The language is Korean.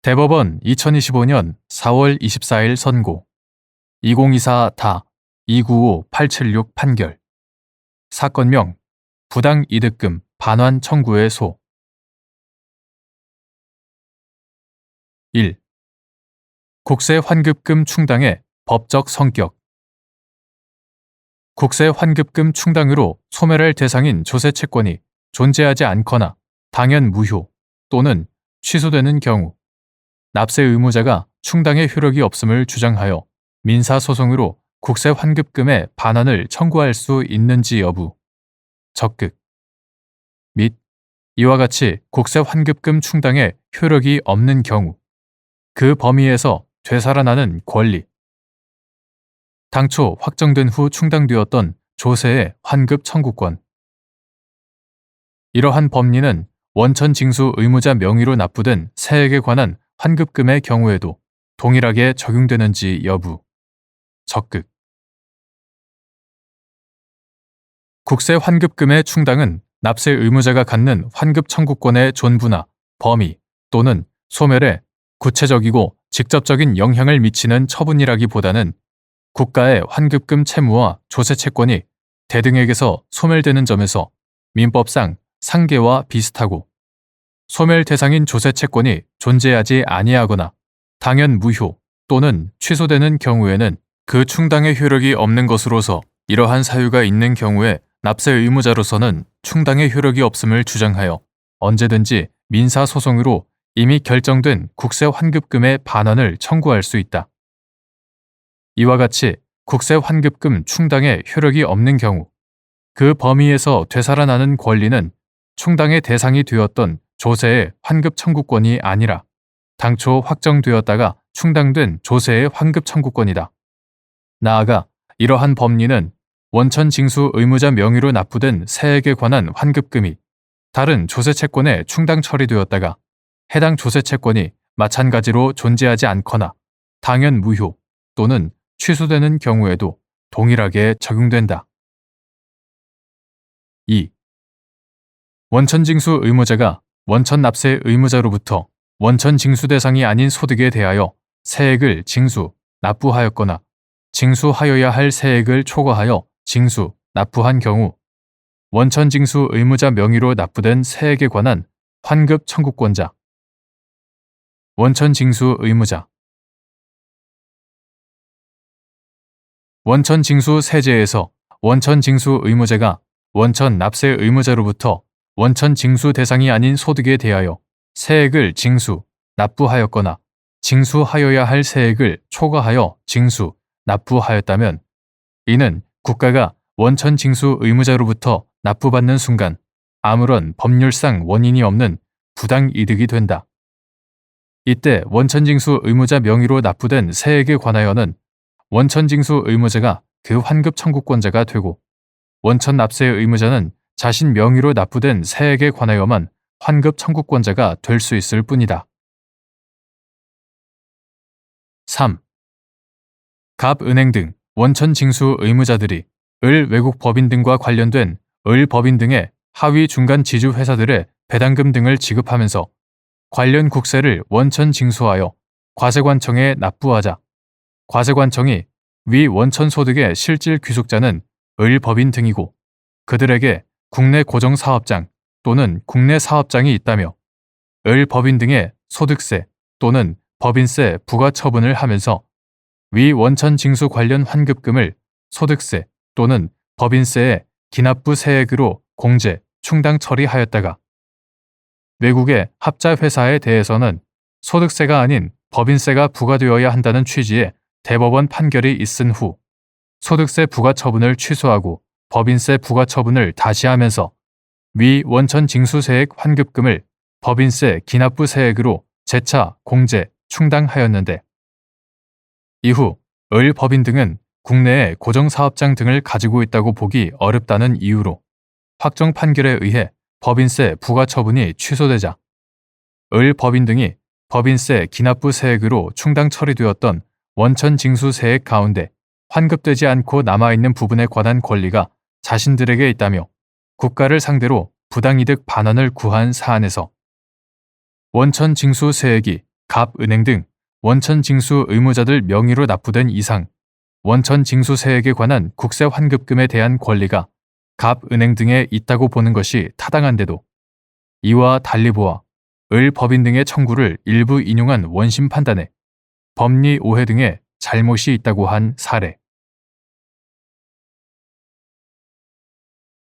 대법원 2025년 4월 24일 선고 2024다 295876 판결 사건명 부당이득금 반환 청구의 소 1. 국세 환급금 충당의 법적 성격 국세 환급금 충당으로 소멸할 대상인 조세 채권이 존재하지 않거나 당연 무효 또는 취소되는 경우 납세 의무자가 충당의 효력이 없음을 주장하여 민사소송으로 국세 환급금의 반환을 청구할 수 있는지 여부, 적극 및 이와 같이 국세 환급금 충당의 효력이 없는 경우 그 범위에서 되살아나는 권리 당초 확정된 후 충당되었던 조세의 환급 청구권 이러한 법리는 원천 징수 의무자 명의로 납부된 세액에 관한 환급금의 경우에도 동일하게 적용되는지 여부, 적극 국세 환급금의 충당은 납세 의무자가 갖는 환급 청구권의 존부나 범위 또는 소멸에 구체적이고 직접적인 영향을 미치는 처분이라기보다는 국가의 환급금 채무와 조세 채권이 대등에게서 소멸되는 점에서 민법상 상계와 비슷하고 소멸 대상인 조세 채권이 존재하지 아니하거나 당연 무효 또는 취소되는 경우에는 그 충당의 효력이 없는 것으로서 이러한 사유가 있는 경우에 납세 의무자로서는 충당의 효력이 없음을 주장하여 언제든지 민사소송으로 이미 결정된 국세 환급금의 반환을 청구할 수 있다. 이와 같이 국세 환급금 충당의 효력이 없는 경우 그 범위에서 되살아나는 권리는 충당의 대상이 되었던 조세의 환급 청구권이 아니라 당초 확정되었다가 충당된 조세의 환급 청구권이다. 나아가 이러한 법리는 원천 징수 의무자 명의로 납부된 세액에 관한 환급금이 다른 조세 채권에 충당 처리되었다가 해당 조세 채권이 마찬가지로 존재하지 않거나 당연 무효 또는 취소되는 경우에도 동일하게 적용된다. 2. 원천 징수 의무자가 원천 납세 의무자로부터 원천 징수 대상이 아닌 소득에 대하여 세액을 징수, 납부하였거나 징수하여야 할 세액을 초과하여 징수, 납부한 경우 원천 징수 의무자 명의로 납부된 세액에 관한 환급 청구권자 원천 징수 의무자 원천 징수 세제에서 원천 징수 의무자가 원천 납세 의무자로부터 원천 징수 대상이 아닌 소득에 대하여 세액을 징수, 납부하였거나 징수하여야 할 세액을 초과하여 징수, 납부하였다면 이는 국가가 원천 징수 의무자로부터 납부받는 순간 아무런 법률상 원인이 없는 부당이득이 된다. 이때 원천 징수 의무자 명의로 납부된 세액에 관하여는 원천 징수 의무자가 그 환급 청구권자가 되고 원천 납세 의무자는 자신 명의로 납부된 세액에 관하여만 환급 청구권자가 될 수 있을 뿐이다. 3. 갑은행 등 원천 징수 의무자들이 을 외국 법인 등과 관련된 을 법인 등의 하위 중간 지주 회사들의 배당금 등을 지급하면서 관련 국세를 원천 징수하여 과세관청에 납부하자 과세관청이 위 원천 소득의 실질 귀속자는 을 법인 등이고 그들에게 국내 고정사업장 또는 국내 사업장이 있다며 을 법인 등의 소득세 또는 법인세 부과 처분을 하면서 위 원천 징수 관련 환급금을 소득세 또는 법인세의 기납부 세액으로 공제, 충당 처리하였다가 외국의 합자 회사에 대해서는 소득세가 아닌 법인세가 부과되어야 한다는 취지의 대법원 판결이 있은 후 소득세 부과 처분을 취소하고 법인세 부과 처분을 다시 하면서 위 원천 징수세액 환급금을 법인세 기납부 세액으로 재차 공제, 충당하였는데 이후 을 법인 등은 국내에 고정사업장 등을 가지고 있다고 보기 어렵다는 이유로 확정 판결에 의해 법인세 부과 처분이 취소되자 을 법인 등이 법인세 기납부 세액으로 충당 처리되었던 원천 징수 세액 가운데 환급되지 않고 남아있는 부분에 관한 권리가 자신들에게 있다며 국가를 상대로 부당이득 반환을 구한 사안에서 원천 징수 세액이 갑은행 등 원천 징수 의무자들 명의로 납부된 이상 원천 징수세액에 관한 국세 환급금에 대한 권리가 갑은행 등에 있다고 보는 것이 타당한데도 이와 달리 보아 을 법인 등의 청구를 일부 인용한 원심 판단에 법리 오해 등의 잘못이 있다고 한 사례.